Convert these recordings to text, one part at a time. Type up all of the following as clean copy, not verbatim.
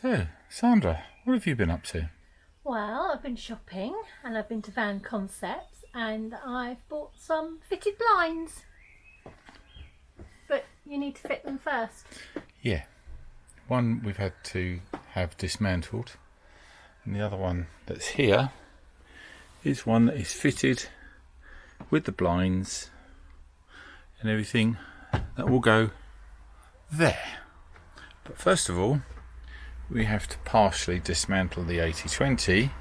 So, Sandra, what have you been up to? Well, I've been shopping and I've been to Van Concepts and I've bought some fitted blinds. But you need to fit them first. Yeah, one we've had to have dismantled, and the other one that's here is one that is fitted with the blinds and everything that will go there. But first of all, we have to partially dismantle the 8020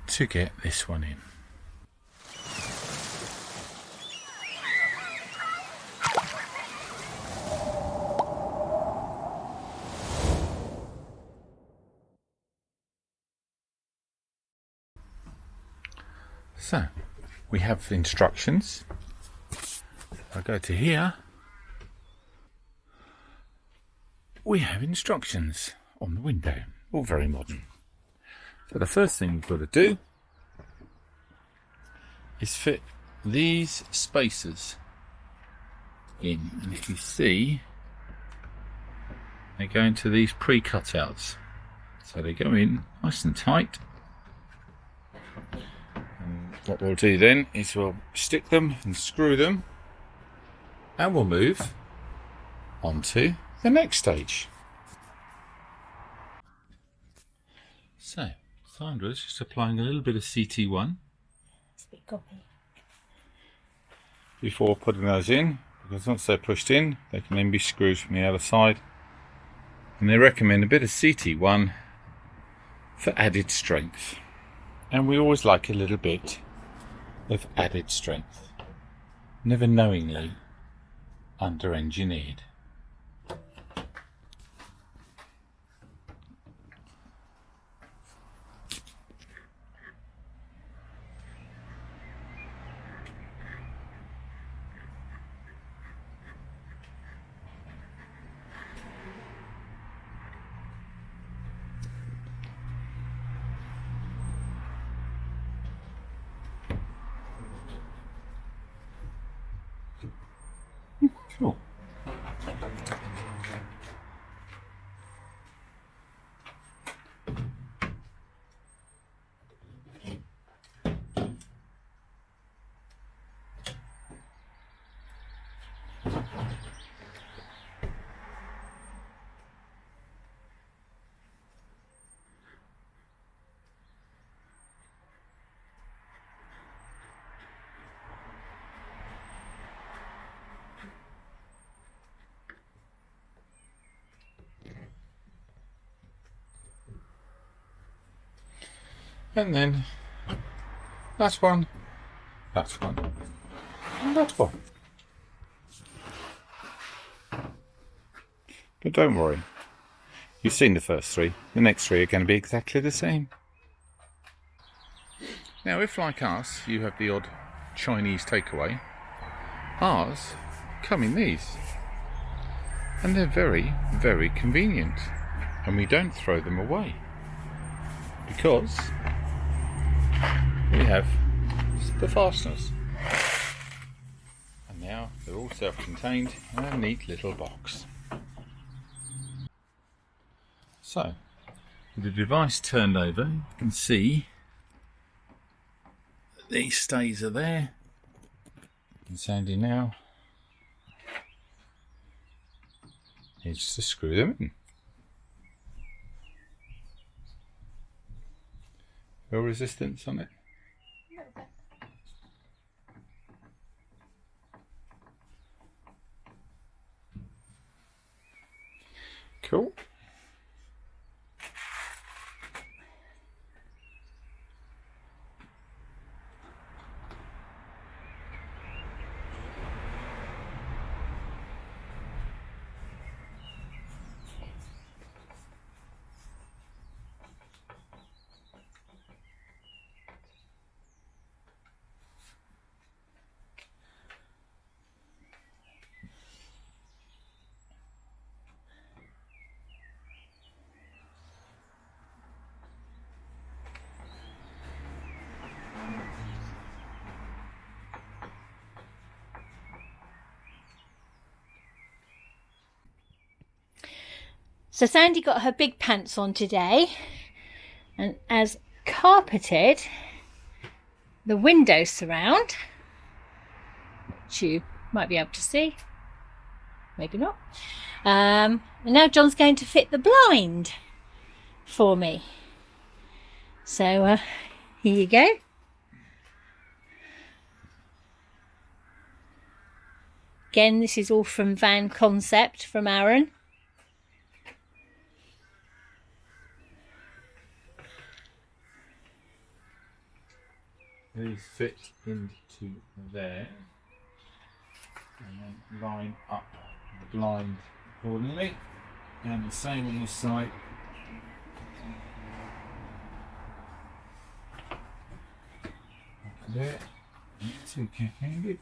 to get this one in. So, we have instructions. If I go to here, we have instructions on the window, all very modern. So the first thing we've got to do is fit these spacers in, and if you see, they go into these pre-cutouts, so they go in nice and tight. And what we'll do then is we'll stick them and screw them, and we'll move on to the next stage. So Sandra's just applying a little bit of CT1 It's a bit goppy. before putting those in, because once they're pushed in they can then be screwed from the other side, and they recommend a bit of CT1 for added strength, and we always like a little bit of added strength, never knowingly under-engineered. Cool. And then that one, and that one. But don't worry, you've seen the first three. The next three are going to be exactly the same. Now, if like us, you have the odd Chinese takeaway, ours come in these. And they're very, very convenient. And we don't throw them away, because we have the fasteners. And now they're all self-contained in a neat little box. So, with the device turned over, you can see that these stays are there. And Sandy now needs to screw them in. No resistance on it. Cool. So Sandy got her big pants on today and has carpeted the window surround, which you might be able to see, maybe not. And now John's going to fit the blind for me. So here you go. Again, this is all from Van Concept from Aaron. These fit into there and then line up the blind accordingly, and the same on this side. There, it's okay, handed.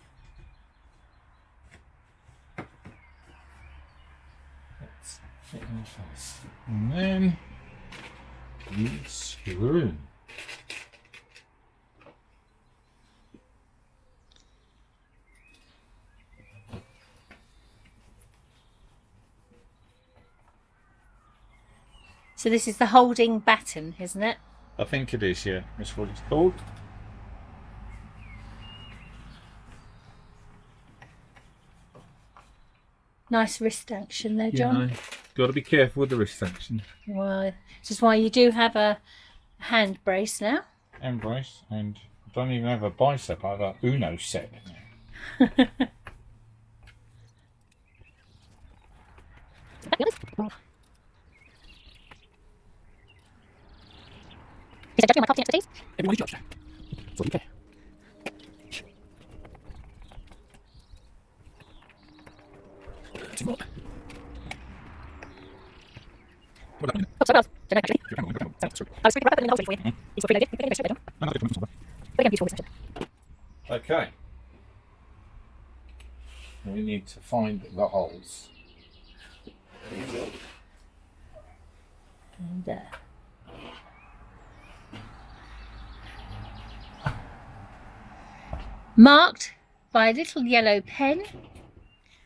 Let's fit in first, and then you screw in. So this is the holding batten, isn't it? I think it is, yeah. That's what it's called. Nice wrist action there, John. Yeah, got to be careful with the wrist action. Well, this is why you do have a hand brace now. And brace, and I don't even have a bicep. I have a Uno set. Is it judging my property expertise? Everyone is judged. So you care. What about Oh, sorry, don't actually. your camera? I was speaking rapidly in the whole for you. These were preloaded. We're going to go straight there, John. But again, beautiful wrist action. Okay. We need to find the holes. And marked by a little yellow pen,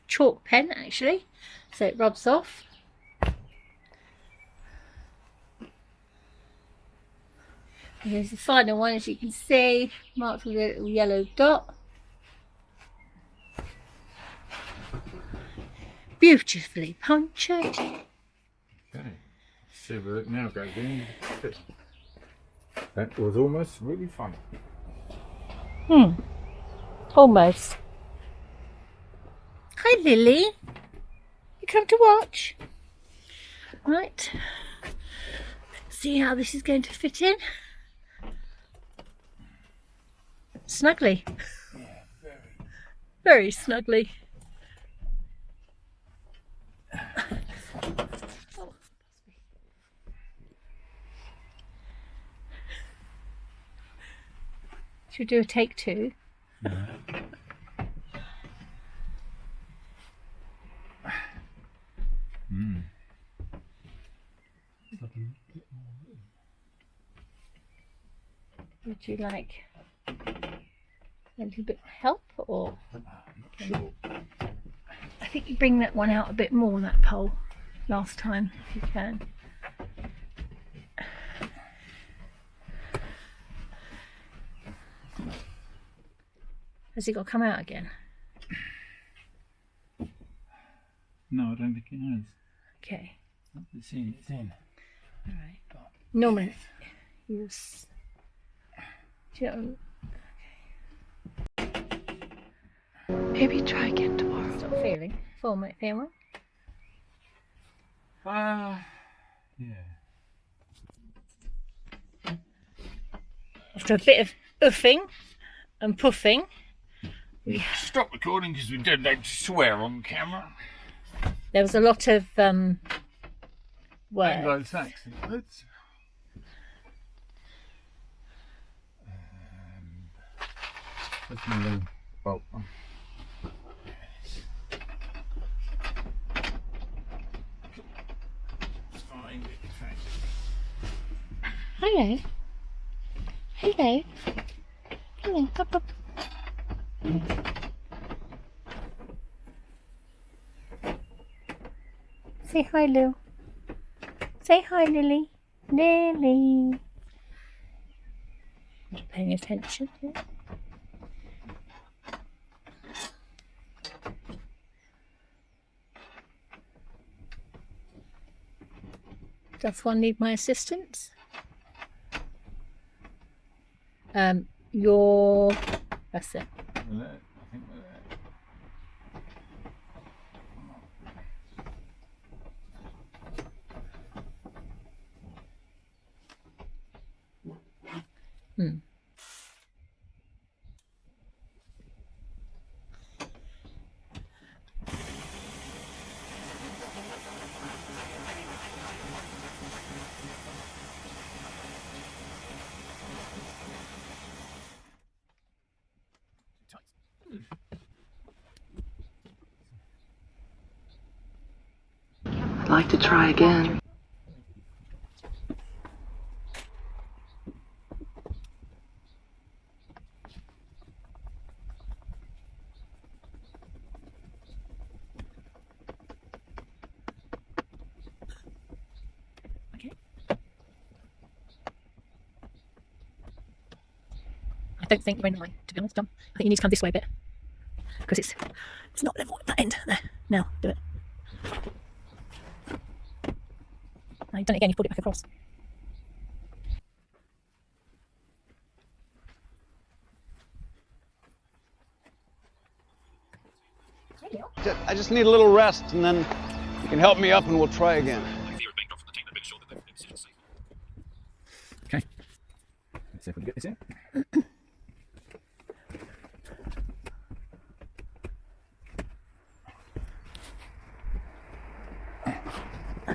chalk pen actually, so it rubs off. Here's the final one, as you can see, marked with a little yellow dot. Beautifully punctured. Okay. See where it now goes in. That was almost really funny. Almost. Hi Lily. You come to watch? Right. Let's see how this is going to fit in. Snugly. Yeah, Very snugly. Should we do a take two? Would you like a little bit of help, or? Sure. I think you bring that one out a bit more, that pole, last time, if you can. Has it got to come out again? No, I don't think it has. Okay. It's in, it's in. Alright. Normally, use. Maybe try again tomorrow. Stop feeling. Feeling. Yeah. After a bit of uffing and puffing, Stop recording because we don't like to swear on camera. there was a lot of work. Anglo-Saxon words. Where's my little bolt one? Find it. Hello. Hello. Hello. Up, up. Say hi, Lou. Say hi, Lily. Lily. Not paying attention. Does one need my assistance? That's it. I'd like to try again. Okay. I don't think you're in line, to be honest, Tom. I think you need to come this way a bit. Because it's not level at that end. There. Now, do it. Now you've done it again, you've pulled it back across. I just need a little rest, and then you can help me up and we'll try again. Okay. Let's see if we can get this in.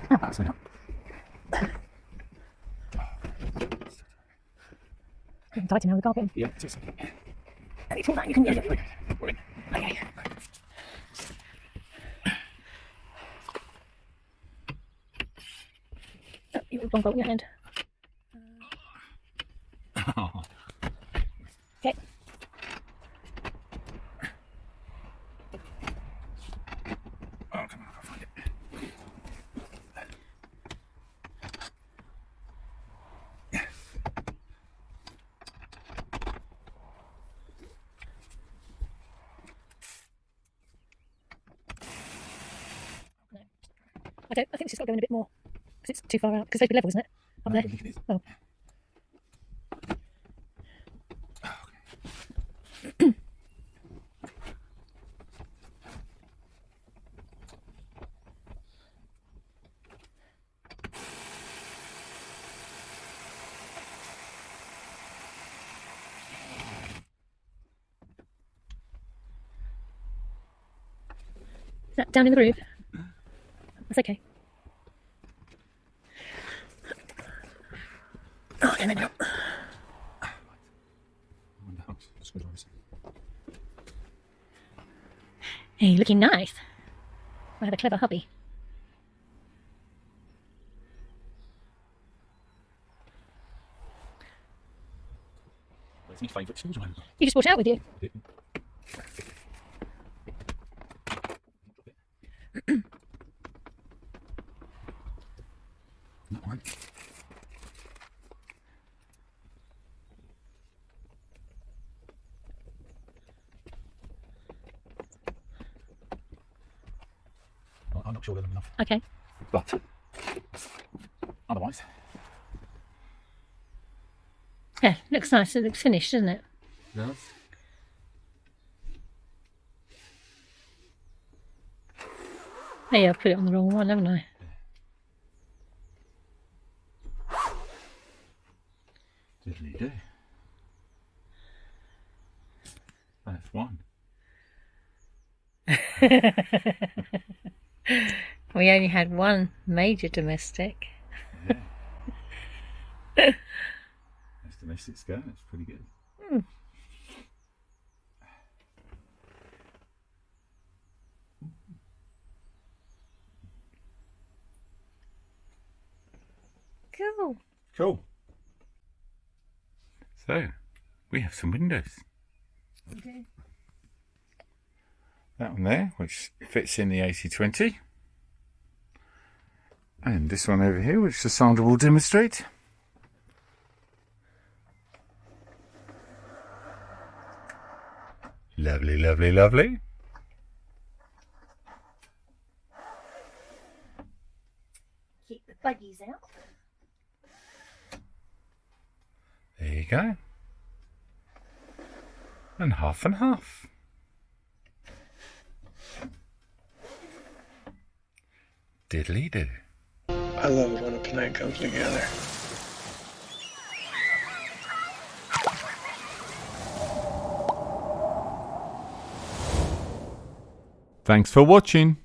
That's enough. Tighten now the carpet. Yeah, it is. Let me pull that, you can use it. We're in. Okay. Oh, you've got in your hand. Okay. Oh, come on, I'll find it. No. I think it's just got to go in a bit more. Because it's too far out. Because they'd be level, isn't it? Up there. I think it is. Oh. Is that down in the groove? That's okay. Oh, okay, maybe not. Hey, looking nice. I have a clever hubby. Where's my favourite screwdriver? You just brought it out with you. That one. Well, I'm not sure they're long enough, Okay. but otherwise, Yeah, looks nice. It looks finished, doesn't it? Yes. Hey, I've put it on the wrong one, haven't I? Diddly do. That's one. We only had one major domestic. Yeah. That's domestic scale. That's pretty good. Cool. Cool. So, we have some windows. Okay. That one there, which fits in the 8020. And this one over here, which Sandra will demonstrate. Lovely, lovely, lovely. Keep the buggies out. There you go. And half and half. Diddly do. I love it when a plan comes together. Thanks for watching.